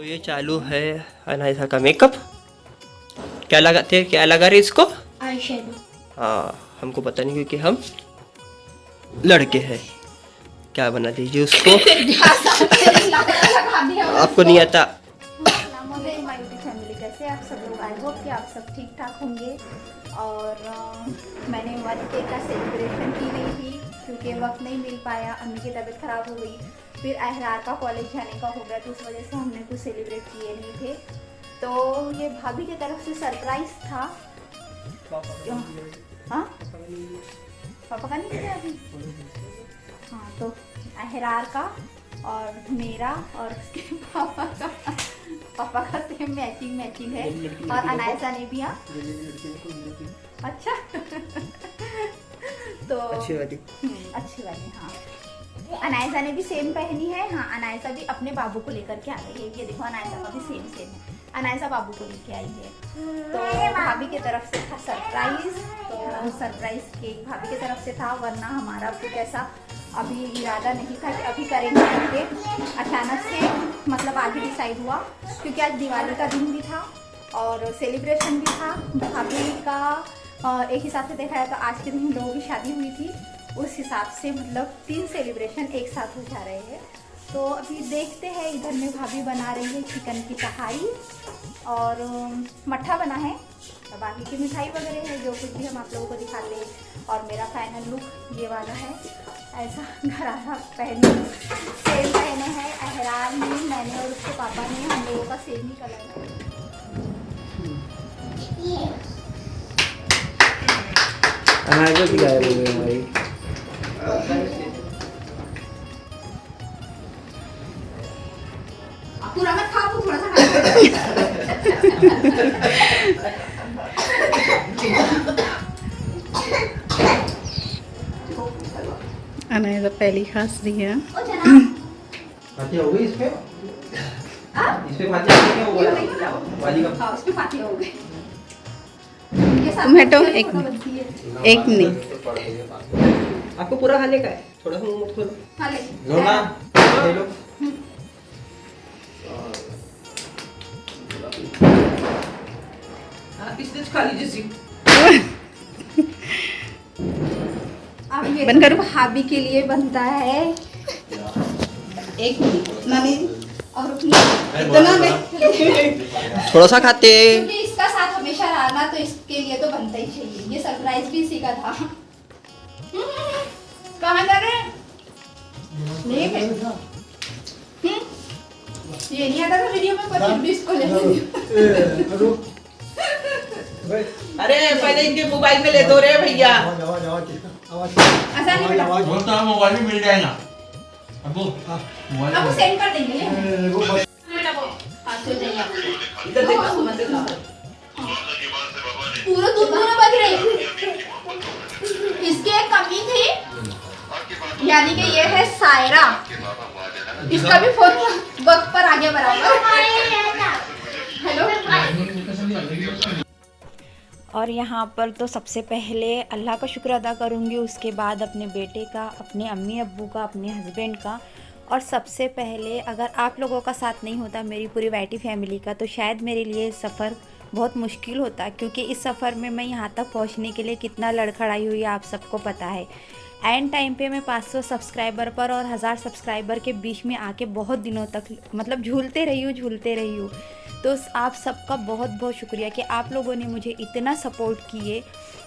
ये चालू है अनायसा का मेकअप। क्या लगाते हैं, क्या लगा रहे इसको? Eye shadow. हाँ, हमको पता नहीं क्योंकि हम लड़के हैं। क्या बना दीजिए उसको। आपको नहीं आता। फैमिली कैसे आप सब लोग? आई होप कि आप सब ठीक ठाक होंगे। और मैंने बर्थडे का सेलिब्रेशन की नहीं थी क्योंकि वक्त नहीं मिल पाया, अम्मी की तबीयत ख़राब हो गई, फिर अहरार का कॉलेज जाने का हो गया, तो उस वजह से हमने कुछ सेलिब्रेट किए नहीं थे। तो ये भाभी की तरफ से सरप्राइज था। हाँ, पापा का नहीं किया अभी। हाँ, तो अहरार का और मेरा और उसके पापा का सेम मैचिंग है। और अनायसा ने भी। हाँ, अच्छा। तो अच्छी वाली। हाँ, अनायसा ने भी सेम पहनी है। हाँ, अनायसा भी अपने बाबू को लेकर के आ गई है। ये देखो, अनायसा का भी सेम है। अनायसा बाबू को लेके आई है। तो भाभी की तरफ से था सरप्राइज। तो सरप्राइज केक भाभी की तरफ से था, वरना हमारा कुछ ऐसा अभी इरादा नहीं था कि अभी करेंगे करके। अचानक से मतलब आज ही डिसाइड हुआ क्योंकि आज दिवाली का दिन भी था और सेलिब्रेशन भी था। भाभी का एक हिसाब से देखा जाए तो आज के दिन लोगों की शादी हुई थी, उस हिसाब से मतलब 3 सेलिब्रेशन एक साथ हो जा रहे हैं। तो अभी देखते हैं, इधर में भाभी बना रही है चिकन की तहाई और मट्ठा बना है, तो बाकी की मिठाई वगैरह है जो कुछ भी हम आप लोगों को दिखाते हैं। और मेरा फाइनल लुक ये वाला है, ऐसा घरारा पहने सेम पहने हैं अहरार ने, मैंने और उसके पापा ने, हम लोगों का सेम ही कलर है। पूरा मत खाओ, थोड़ा सा अनायसा पहली खास रही है। फातिया हो गई इसपे? इसपे फातिया हो गई वाली का? हाँ, उसपे फातिया हो गई। तुम हटो, एक नहीं। आपको पूरा खाने का है? थोड़ा सा मुंह मत खोलो। हाँ, ले ना, ले लो। इसने खा लीजिए सी। अब ये बंद करो। भाभी के लिए बनता है एक नानी और इतना थोड़ा सा खाते। क्योंकि इसका साथ हमेशा रहना, तो इसके लिए तो बनता ही चाहिए। ये सरप्राइज भी इसी का था। कहाँ जा रहे हैं? ये नहीं आता था वीडियो में, पर फिर भी इसको ले लिया। अरे पहले इनके मोबाइल में ले दो रे भैया। ऐसा नहीं बेटा, बोलता है मोबाइल में मिल जाएगा। अब अब सेंड कर देंगे। बेटा वो हाथ से जाइए आप। इधर देखो, मत देखो। पूरा दूध पूरा बज रहे। इसकी एक कमी थी, यानी कि ये है सायरा। इसका भी फोन वक्त पर आ गया बराबर। हेलो। और यहाँ पर तो सबसे पहले अल्लाह का शुक्र अदा करूँगी, उसके बाद अपने बेटे का, अपने अम्मी अब्बू का, अपने हस्बैंड का, और सबसे पहले अगर आप लोगों का साथ नहीं होता, मेरी पूरी वाईटी फैमिली का, तो शायद मेरे लिए सफ़र बहुत मुश्किल होता। क्योंकि इस सफ़र में मैं यहाँ तक पहुँचने के लिए कितना लड़खड़ाई हुई आप सबको पता है। एंड टाइम पे मैं 500 सब्सक्राइबर पर और 1000 सब्सक्राइबर के बीच में आके बहुत दिनों तक मतलब झूलते रही हूँ। तो आप सबका बहुत बहुत शुक्रिया कि आप लोगों ने मुझे इतना सपोर्ट किए।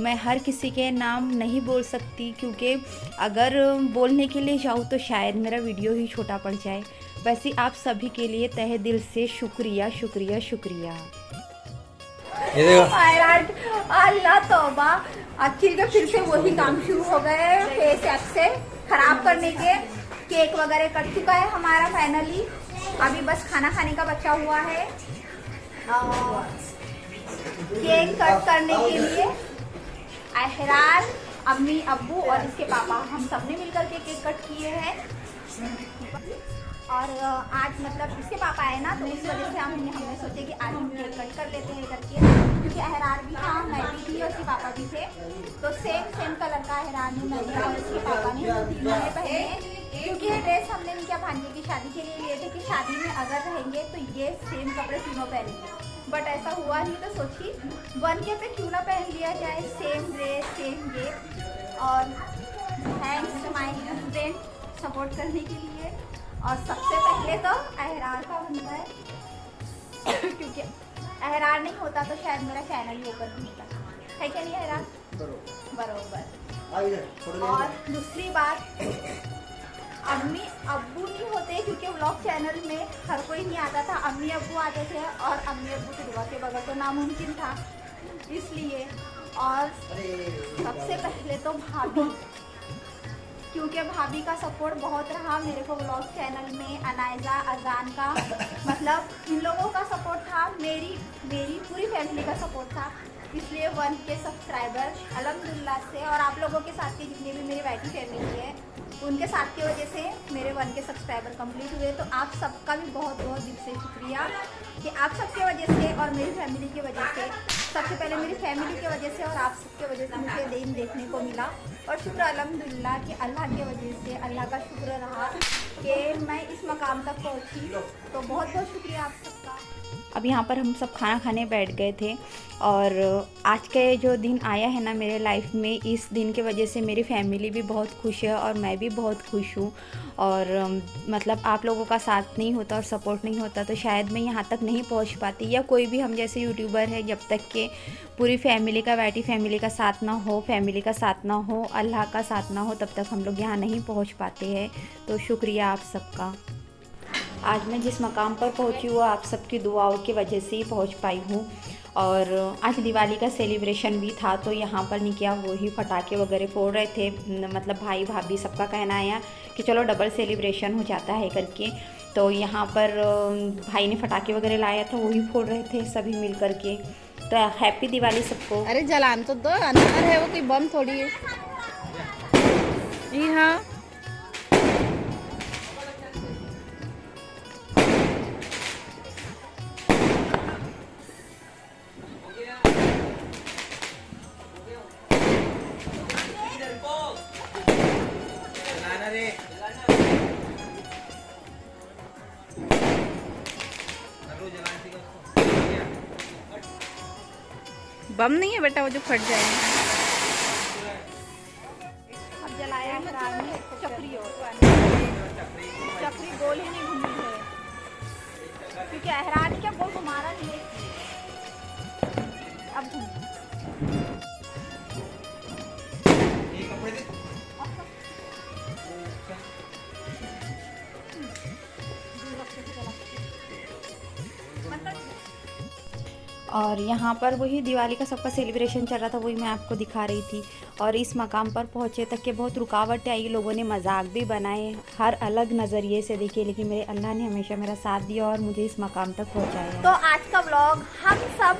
मैं हर किसी के नाम नहीं बोल सकती क्योंकि अगर बोलने के लिए जाऊँ तो शायद मेरा वीडियो ही छोटा पड़ जाए। वैसे आप सभी के लिए तहे दिल से शुक्रिया शुक्रिया शुक्रिया। अल्लाह तौबा, अखिल के फिर से वही काम शुरू हो गए फेस ऐप से खराब करने के। केक वगैरह कट चुका है हमारा फाइनली, अभी बस खाना खाने का बचा हुआ है। केक कट करने के लिए अहरार, अम्मी अब्बू और इसके पापा, हम सब ने मिलकर के केक कट किए हैं। और आज मतलब इसके पापा आए ना, तो इस वजह से हमने सोचे कि आज हम केक कट कर लेते हैं करके, क्योंकि अहरार भी था, मैं भी थी और इसके पापा भी थे। तो सेम कलर का अहरार ने, मैंने और इसके पापा ने, तीनों ने पहने। क्योंकि ये ड्रेस हमने इनके भांजे की शादी के लिए लिए थे कि शादी में अगर रहेंगे तो ये सेम कपड़े तीनों पहनेंगे, बट ऐसा हुआ नहीं तो सोची 1K पे क्यों ना पहन लिया जाए सेम ड्रेस सेम ये। और thanks to my husband support करने के लिए। और सबसे पहले तो अहरार का बनता है क्योंकि अहरार नहीं होता तो शायद मेरा चैनल ही ओपन नहीं होता, है क्या नहीं अहरार? बरोबर। और दूसरी बात, अम्मी अब्बू नहीं होते क्योंकि व्लॉग चैनल में हर कोई नहीं आता था, अम्मी अब्बू आते थे और अम्मी अब्बू की दुआ के बगैर तो नामुमकिन था, इसलिए। और सबसे पहले तो भाभी, क्योंकि भाभी का सपोर्ट बहुत रहा मेरे को व्लॉग चैनल में, अनायजा अजान का, मतलब इन लोगों का सपोर्ट था, मेरी पूरी फैमिली का सपोर्ट था, इसलिए 1K सब्सक्राइबर अल्हम्दुलिल्लाह से। और आप लोगों के साथ के जितने भी मेरी बैठी फैमिली है उनके साथ की वजह से मेरे 1K सब्सक्राइबर कंप्लीट हुए। तो आप सबका भी बहुत बहुत दिल से शुक्रिया कि आप सबके वजह से और मेरी फैमिली की वजह से, सबसे पहले मेरी फैमिली की वजह से और आप सबके वजह से मुझे दिन देखने को मिला। और शुक्र अल्हम्दुलिल्लाह कि अल्लाह की वजह से, अल्लाह का शुक्र रहा कि मैं इस मकाम तक पहुँची। तो बहुत बहुत शुक्रिया आप सबका। अब यहाँ पर हम सब खाना खाने बैठ गए थे और आज के जो दिन आया है ना मेरे लाइफ में, इस दिन के वजह से मेरी फैमिली भी बहुत खुश है और मैं भी बहुत खुश हूँ। और मतलब आप लोगों का साथ नहीं होता और सपोर्ट नहीं होता तो शायद मैं यहाँ तक नहीं पहुँच पाती, या कोई भी हम जैसे यूट्यूबर है, जब तक के पूरी फैमिली का, बैठी फैमिली का साथ ना हो, फैमिली का साथ ना हो, अल्लाह का साथ ना हो, तब तक हम लोग यहाँ नहीं पहुँच पाते हैं। तो शुक्रिया आप सबका। आज मैं जिस मकाम पर पहुंची वो आप सबकी दुआओं की वजह से ही पहुंच पाई हूँ। और आज दिवाली का सेलिब्रेशन भी था तो यहाँ पर नहीं किया, वो ही पटाखे वगैरह फोड़ रहे थे, मतलब भाई भाभी सबका कहना आया कि चलो डबल सेलिब्रेशन हो जाता है करके। तो यहाँ पर भाई ने पटाखे वगैरह लाया था, वही फोड़ रहे थे सभी मिल कर के। तो हैप्पी दिवाली सबको। अरे जलान तो दो, अंदर है वो, कोई बम थोड़ी है। जी हाँ, बम नहीं है बेटा वो जो फट जाएगा। अब जलाया अहरार में चक्री, और चक्री गोल ही नहीं घूमी है क्योंकि अहरार क्या गोल घुमारा नहीं है, अब घूम। और यहाँ पर वही दिवाली का सबका सेलिब्रेशन चल रहा था, वही मैं आपको दिखा रही थी। और इस मकाम पर पहुँचे तक के बहुत रुकावटें आई, लोगों ने मजाक भी बनाए, हर अलग नज़रिए से देखे, लेकिन मेरे अल्लाह ने हमेशा मेरा साथ दिया और मुझे इस मकाम तक पहुँचाया। तो आज का व्लॉग हम सब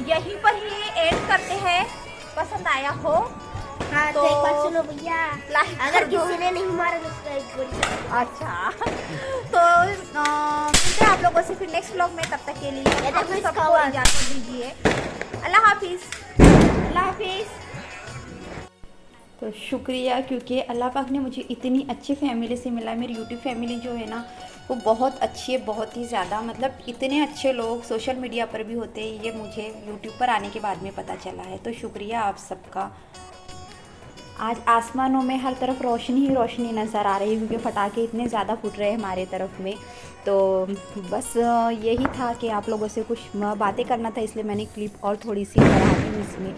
यहीं पर ही एंड करते हैं। पसंद आया हो तो एक बात सुनो भैया, अगर किसी ने नहीं मारा तो उसका एक गोली। अच्छा तो मिलते हैं आप लोगों से फिर नेक्स्ट व्लॉग में, तब तक के लिए आप सबको इजाज़त दीजिए। अल्लाह हाफिज़। अल्लाह हाफिज़। तो शुक्रिया, क्योंकि अल्लाह पाक ने मुझे इतनी अच्छी फैमिली से मिला। मेरी यूट्यूब फैमिली जो है ना वो बहुत अच्छी है, बहुत ही ज़्यादा, मतलब इतने अच्छे लोग सोशल मीडिया पर भी होते हैं, ये मुझे यूट्यूब पर आने के बाद में पता चला है। तो शुक्रिया आप सबका। आज आसमानों में हर तरफ रोशनी ही रोशनी नज़र आ रही है क्योंकि पटाखे इतने ज़्यादा फूट रहे हैं हमारे तरफ में। तो बस यही था कि आप लोगों से कुछ बातें करना था, इसलिए मैंने क्लिप और थोड़ी सी बढ़ा दी इसमें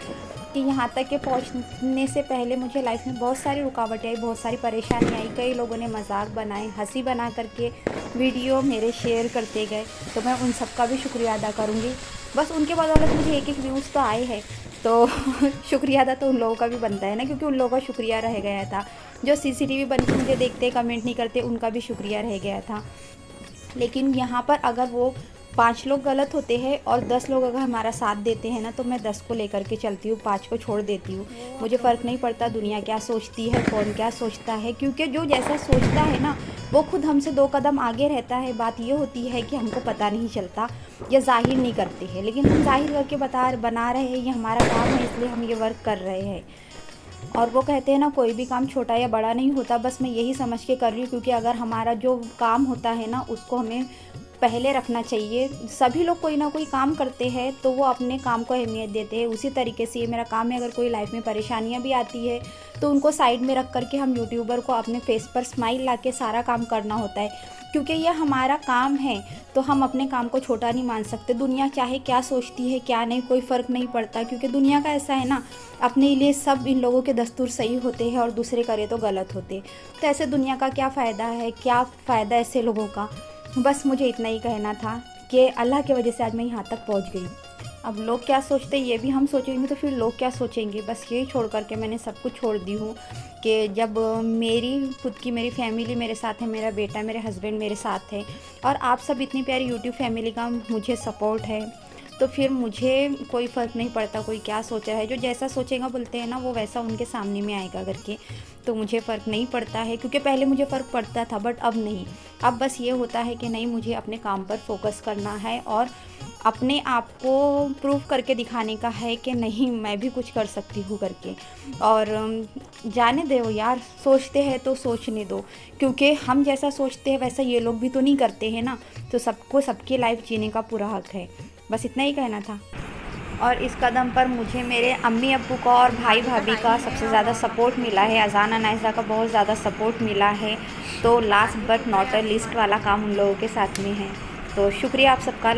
कि यहाँ तक के पहुँचने से पहले मुझे लाइफ में बहुत सारी रुकावटें आई, बहुत सारी परेशानी आई। कई लोगों ने मजाक बनाए, हंसी बना करके वीडियो मेरे शेयर करते गए, तो मैं उन सब का भी शुक्रिया अदा करूँगी। बस उनके बदौलत मुझे एक व्यूज़ तो आए हैं, तो शुक्रिया अदा तो उन लोगों का भी बनता है ना, क्योंकि उन लोगों का शुक्रिया रह गया था। जो CCTV बन के मुझे देखते कमेंट नहीं करते, उनका भी शुक्रिया रह गया था। लेकिन यहाँ पर अगर वो 5 लोग गलत होते हैं और 10 लोग अगर हमारा साथ देते हैं ना, तो मैं 10 को लेकर के चलती हूँ, 5 को छोड़ देती हूँ। मुझे फ़र्क नहीं पड़ता दुनिया क्या सोचती है, कौन क्या सोचता है, क्योंकि जो जैसा सोचता है ना वो खुद हमसे 2 कदम आगे रहता है। बात ये होती है कि हमको पता नहीं चलता या जाहिर नहीं करते हैं, लेकिन हम जाहिर करके बना रहे हैं, ये हमारा काम है, इसलिए हम ये वर्क कर रहे हैं। और वो कहते हैं ना, कोई भी काम छोटा या बड़ा नहीं होता, बस मैं यही समझ के कर रही हूँ, क्योंकि अगर हमारा जो काम होता है ना उसको हमें पहले रखना चाहिए। सभी लोग कोई ना कोई काम करते हैं तो वो अपने काम को अहमियत देते हैं, उसी तरीके से ये मेरा काम है। अगर कोई लाइफ में परेशानियां भी आती है तो उनको साइड में रख करके हम यूट्यूबर को अपने फेस पर स्माइल ला के सारा काम करना होता है, क्योंकि ये हमारा काम है। तो हम अपने काम को छोटा नहीं मान सकते। दुनिया चाहे क्या सोचती है क्या नहीं, कोई फ़र्क नहीं पड़ता, क्योंकि दुनिया का ऐसा है ना, अपने लिए सब इन लोगों के दस्तूर सही होते हैं और दूसरे करे तो गलत होते। तो ऐसे दुनिया का क्या फ़ायदा है, क्या फ़ायदा ऐसे लोगों का। बस मुझे इतना ही कहना था कि अल्लाह की वजह से आज मैं यहाँ तक पहुँच गई। अब लोग क्या सोचते हैं ये भी हम सोचेंगे तो फिर लोग क्या सोचेंगे, बस यही छोड़ करके मैंने सब कुछ छोड़ दी हूँ कि जब मेरी खुद की मेरी फैमिली मेरे साथ है, मेरा बेटा मेरे हस्बैंड मेरे साथ है और आप सब इतनी प्यारी यूट्यूब फैमिली का मुझे सपोर्ट है, तो फिर मुझे कोई फ़र्क नहीं पड़ता कोई क्या सोच रहा है। जो जैसा सोचेगा बोलते हैं ना वो वैसा उनके सामने में आएगा करके, तो मुझे फ़र्क नहीं पड़ता है। क्योंकि पहले मुझे फ़र्क पड़ता था बट अब नहीं। अब बस ये होता है कि नहीं, मुझे अपने काम पर फोकस करना है और अपने आप को प्रूव करके दिखाने का है कि नहीं मैं भी कुछ कर सकती हूँ करके। और जाने दो यार, सोचते हैं तो सोचने दो, क्योंकि हम जैसा सोचते हैं वैसा ये लोग भी तो नहीं करते हैं ना। तो सबको सबकी लाइफ जीने का पूरा हक है। बस इतना ही कहना था। और इस कदम पर मुझे मेरे अम्मी अब्बू का और भाई भाभी का सबसे ज़्यादा सपोर्ट मिला है। अजान अनाइसा का बहुत ज़्यादा सपोर्ट मिला है। तो last but not a list वाला काम उन लोगों के साथ में है। तो शुक्रिया आप सबका।